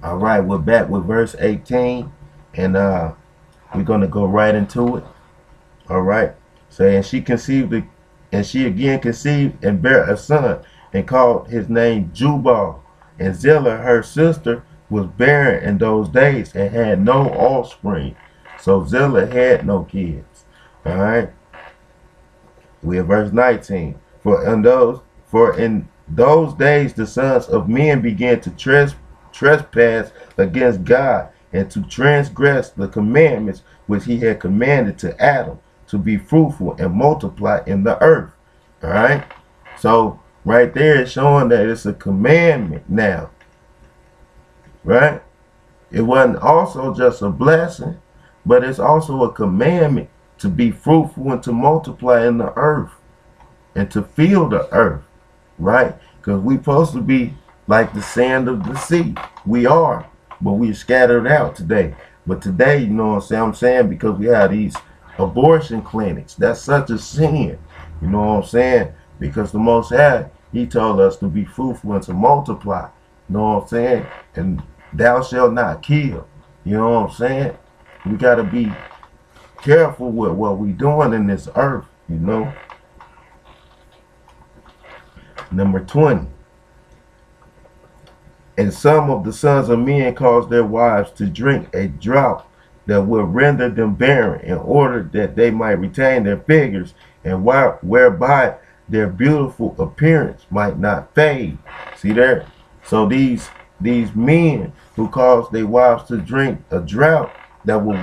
All right, we're back with verse 18, and we're gonna go right into it. All right. So and she again conceived and bare a son, and called his name Jubal. And Zillah, her sister, was barren in those days and had no offspring. So Zillah had no kids. All right. We have verse 19. For in those days the sons of men began to trespass against God, and to transgress the commandments which he had commanded to Adam, to be fruitful and multiply in the earth. All right. So right there it's showing that it's a commandment now. Right. It wasn't also just a blessing, but it's also a commandment to be fruitful and to multiply in the earth and to fill the earth, right? Because we supposed to be like the sand of the sea. We are, but we're scattered out today. But today, you know what I'm saying? Because we have these abortion clinics. That's such a sin. You know what I'm saying? Because the Most High, he told us to be fruitful and to multiply. You know what I'm saying? And thou shalt not kill. You know what I'm saying? We got to be careful with what we doing in this earth, you know. Number 20. And some of the sons of men caused their wives to drink a draught that will render them barren, in order that they might retain their figures, and whereby their beautiful appearance might not fade. See there? So these men who caused their wives to drink a drought that will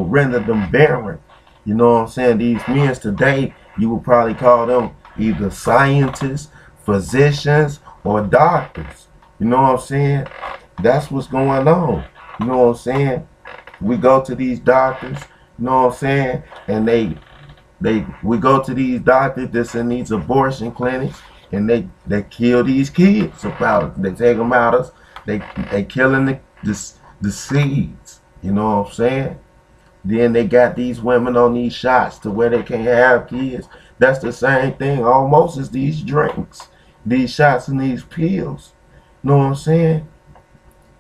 render them barren. You know what I'm saying? These men today, you would probably call them either scientists, physicians, or doctors. You know what I'm saying? That's what's going on. You know what I'm saying? We go to these doctors, you know what I'm saying? And we go to these doctors that's in these abortion clinics, and they kill these kids about it. They take them out of, they killing the seeds. You know what I'm saying? Then they got these women on these shots to where they can't have kids. That's the same thing almost as these drinks, these shots and these pills. You know what I'm saying?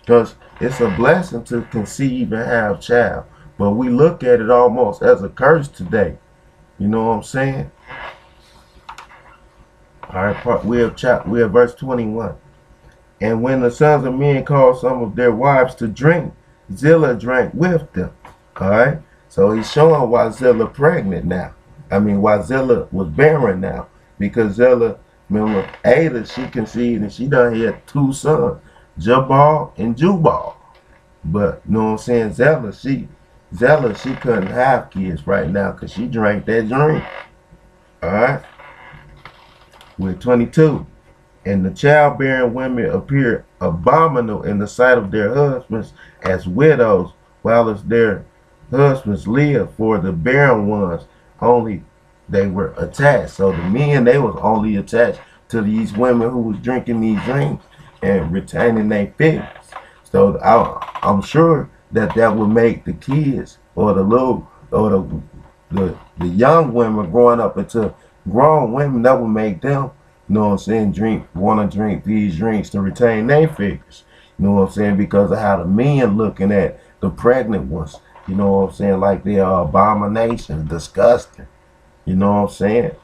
Because it's a blessing to conceive and have a child. But we look at it almost as a curse today. You know what I'm saying? All right, we have verse 21. And when the sons of men called some of their wives to drink, Zillah drank with them. All right. So he's showing why Zillah pregnant now. I mean, why Zillah was barren now. Because Zillah, remember, Ada, she conceived and she done had two sons, Jabal and Jubal. But, you know what I'm saying, Zillah, she couldn't have kids right now because she drank that drink. All right. We're 22. And the childbearing women appear abominable in the sight of their husbands as widows, while as their husbands live. For the barren ones only they were attached. So the men, they was only attached to these women who was drinking these drinks and retaining their figures. So I'm sure that would make the kids or the young women growing up into grown women, that would make them, you know what I'm saying, want to drink these drinks to retain their figures. You know what I'm saying? Because of how the men looking at the pregnant ones. You know what I'm saying? Like they are abominations, disgusting. You know what I'm saying?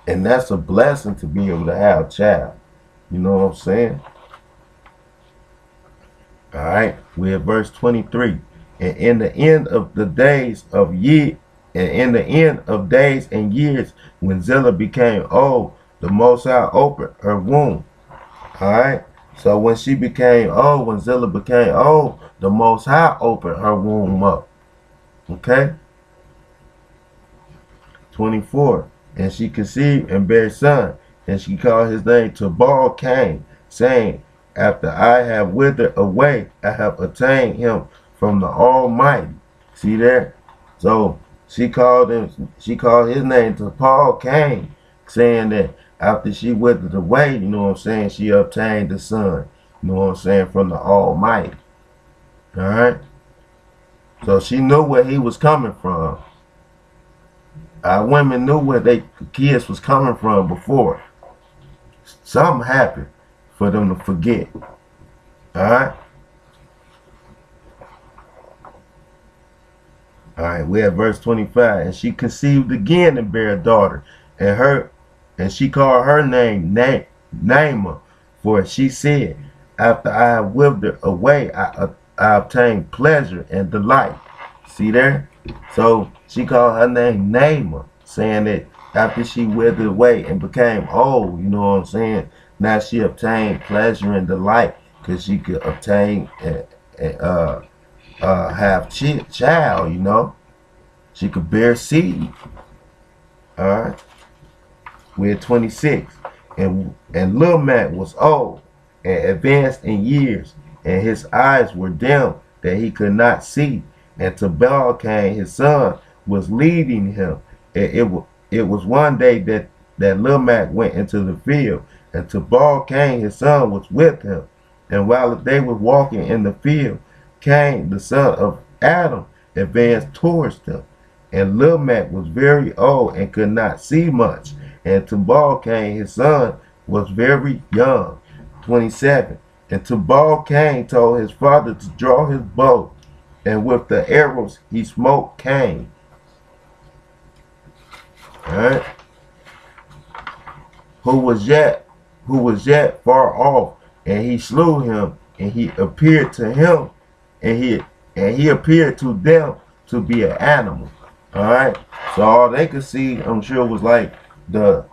And that's a blessing to be able to have a child. You know what I'm saying? All right. We're at verse 23. And in the end of the days of year, and in the end of days and years, when Zillah became old, the Most High opened her womb. All right. So when she became old, when Zillah became old, the Most High opened her womb up. Okay. 24. And she conceived and bare a son, and she called his name Tubal Cain, saying, after I have withered away, I have attained him from the Almighty. See there? So she called his name Tubal Cain, saying that after she withered away, you know what I'm saying, she obtained the son, you know what I'm saying, from the Almighty. All right? So she knew where he was coming from. Our women knew where their kids was coming from before. Something happened for them to forget. All right? All right, we're at verse 25. And she conceived again and bare a daughter, and she called her name Naamah, for she said, after I have withered away, I obtained pleasure and delight. See there? So she called her name Naamah, saying that after she withered away and became old, you know what I'm saying? Now she obtained pleasure and delight because she could obtain have child, you know. She could bear seed. All right. We're at 26. And Lil Mac was old and advanced in years, and his eyes were dim that he could not see. And Tubal Cain, his son, was leading him. It was one day that Lil Mac went into the field, and Tubal Cain, his son, was with him. And while they were walking in the field, Cain, the son of Adam, advanced towards them. And Lil Mac was very old and could not see much. And Tubal Cain, his son, was very young, 27. And Tubal Cain told his father to draw his bow, and with the arrows he smote Cain. Alright? Who was yet far off, and he slew him, and he appeared to him, and he appeared to them to be an animal. Alright? So all they could see, I'm sure, was like the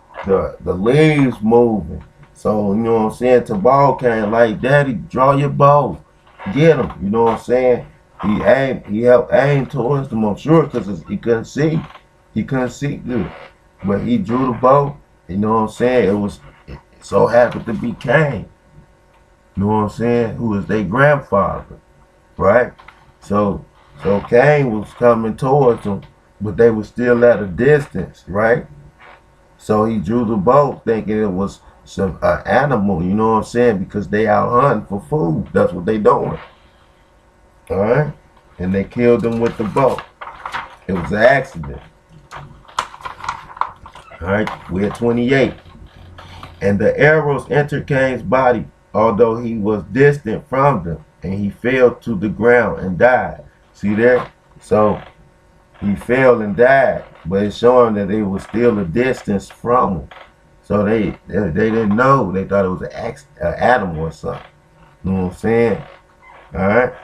leaves moving. So, you know what I'm saying? Tubal Cain like, Daddy, draw your bow. Get him. You know what I'm saying? He helped aim towards them, I'm sure, because he couldn't see. He couldn't see good. But he drew the bow. You know what I'm saying? It so happened to be Cain. You know what I'm saying? Who was their grandfather. Right? So Cain was coming towards them, but they were still at a distance, right? So he drew the bow thinking it was some animal, you know what I'm saying? Because they out hunting for food. That's what they doing. Alright? And they killed them with the bow. It was an accident. Alright, we're at 28. And the arrows entered Cain's body, although he was distant from them, and he fell to the ground and died. See there? So he fell and died, but it's showing that it was still a distance from him. So they didn't know. They thought it was an animal or something. You know what I'm saying? Alright?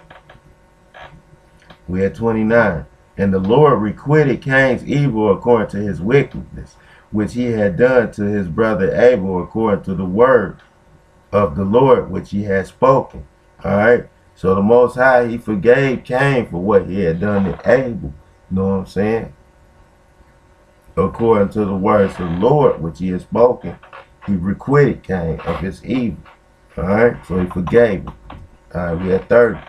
We at 29. And the Lord requited Cain's evil according to his wickedness, which he had done to his brother Abel according to the word of the Lord which he had spoken. Alright? So the Most High, he forgave Cain for what he had done to Abel. You know what I'm saying? According to the words of the Lord which he had spoken, he requited Cain of his evil. Alright? So he forgave him. Alright, we at 30.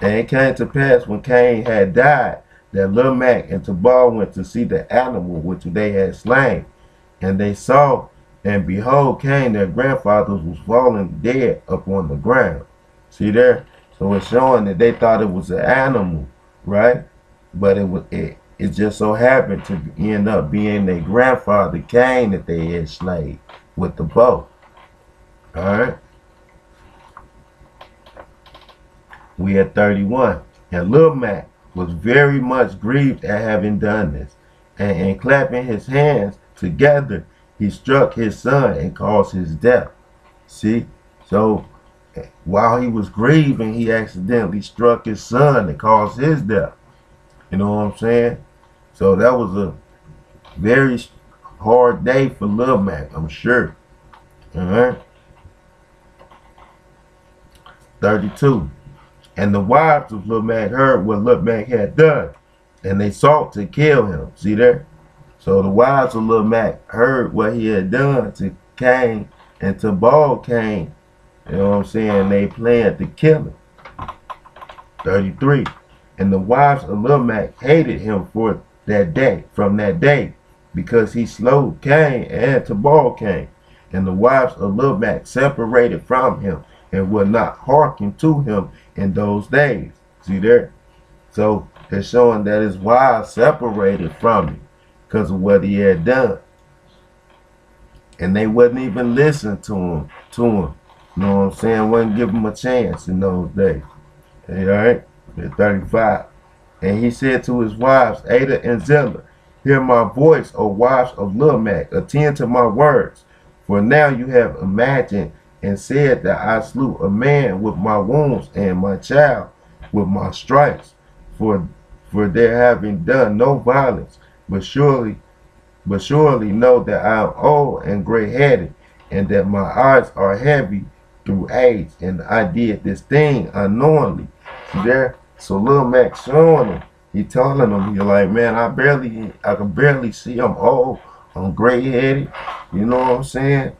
And it came to pass when Cain had died, that Lil Mac and Tubal went to see the animal which they had slain. And they saw, and behold, Cain, their grandfather, was fallen dead upon the ground. See there? So it's showing that they thought it was an animal, right? But it just so happened to end up being their grandfather Cain that they had slain with the bow. Alright? We at 31. And Lil Mac was very much grieved at having done this. And clapping his hands together, he struck his son and caused his death. See? So while he was grieving, he accidentally struck his son and caused his death. You know what I'm saying? So that was a very hard day for Lil Mac, I'm sure. Alright? 32. And the wives of Lil Mac heard what Lil Mac had done, and they sought to kill him. See there? So the wives of Lil Mac heard what he had done to Cain and to Tubal Cain. You know what I'm saying? They planned to kill him. 33. And the wives of Lil Mac hated him for that day, from that day, because he slew Cain and Tubal Cain. And the wives of Lil Mac separated from him and would not hearken to him in those days. See there? So it's showing that his wives separated from him because of what he had done. And they wouldn't even listen to him. You know what I'm saying? Wouldn't give him a chance in those days. Alright? 35. And he said to his wives, Ada and Zillah, hear my voice, O wives of Lamech, attend to my words. For now you have imagined and said that I slew a man with my wounds and my child with my stripes, for their having done no violence, but surely know that I am old and gray-headed, and that my eyes are heavy through age, and I did this thing unknowingly. See there? So Lil Mac showing him, he telling him, he like, man, I can barely see. I'm old, I'm gray-headed. You know what I'm saying?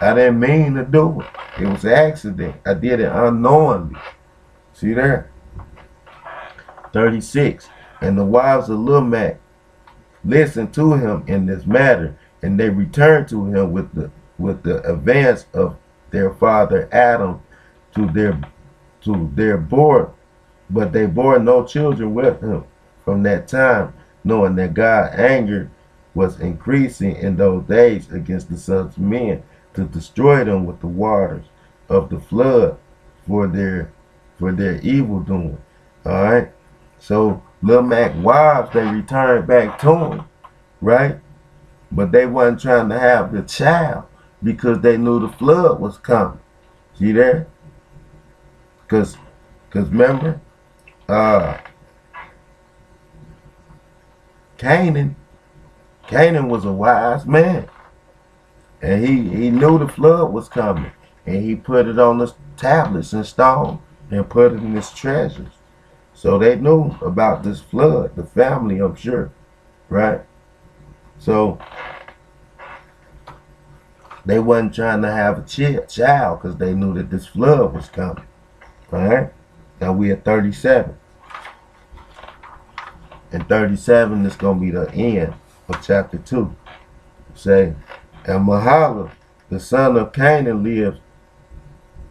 I didn't mean to do it. It was an accident. I did it unknowingly. See there? 36. And the wives of Lil Mac listened to him in this matter, and they returned to him with the advance of their father Adam to their board, but they bore no children with him from that time, knowing that God's anger was increasing in those days against the sons of men to destroy them with the waters of the flood for their evil doing. All right. So Lil Mac wives, they returned back to him, right? But they wasn't trying to have the child because they knew the flood was coming. See there? Cause remember, Canaan was a wise man, and he knew the flood was coming, and he put it on the tablets and stone and put it in his treasures. So they knew about this flood, the family, I'm sure, right? So they wasn't trying to have a child because they knew that this flood was coming, right? Now we at 37. And 37 is going to be the end of chapter 2. Say, and Mahalalel, the son of Canaan, lived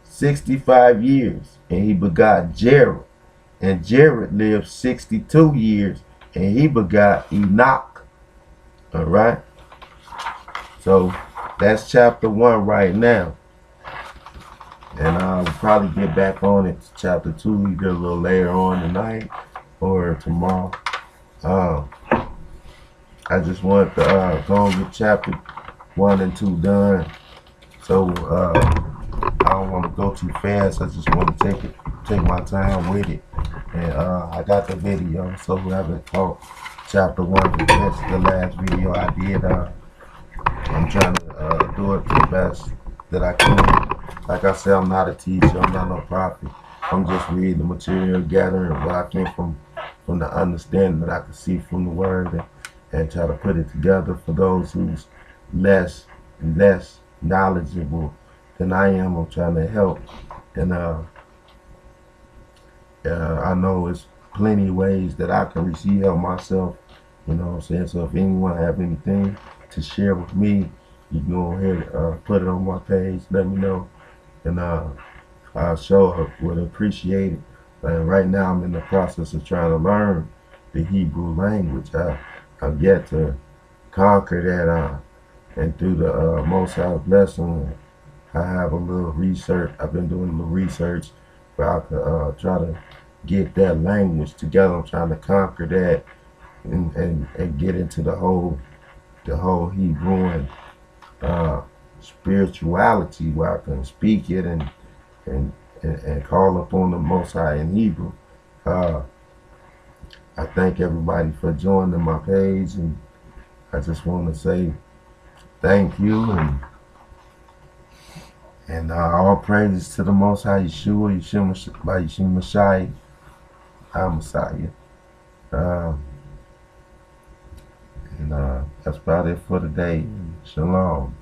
65 years, and he begot Jared. And Jared lived 62 years, and he begot Enoch. All right? So that's chapter 1 right now. And I'll probably get back on it to chapter 2 either a little later on tonight or tomorrow. I just want to go and get chapter 1 and 2 done. So I don't want to go too fast. I just want to take my time with it. And I got the video, so whoever caught chapter 1, that's the last video I did. I'm trying to do it the best that I can. Like I said, I'm not a teacher. I'm not no prophet. I'm just reading the material, gathering what I can from the understanding that I can see from the word, and try to put it together for those who's less knowledgeable than I am. I'm trying to help. And I know it's plenty of ways that I can receive help myself. You know what I'm saying? So if anyone have anything to share with me, you can go ahead, put it on my page, let me know, and I'll sure would appreciate it. Right now I'm in the process of trying to learn the Hebrew language. I've yet to conquer that, and through the Most High's blessing, I have a little research. I've been doing a little research where I could try to get that language together. I'm trying to conquer that and get into the whole Hebrew and spirituality where I can speak it and call upon the Most High in Hebrew. I thank everybody for joining my page, and I just want to say thank you, and all praises to the Most High Yeshua, by Yeshua Messiah, our Messiah. And that's about it for today. Shalom.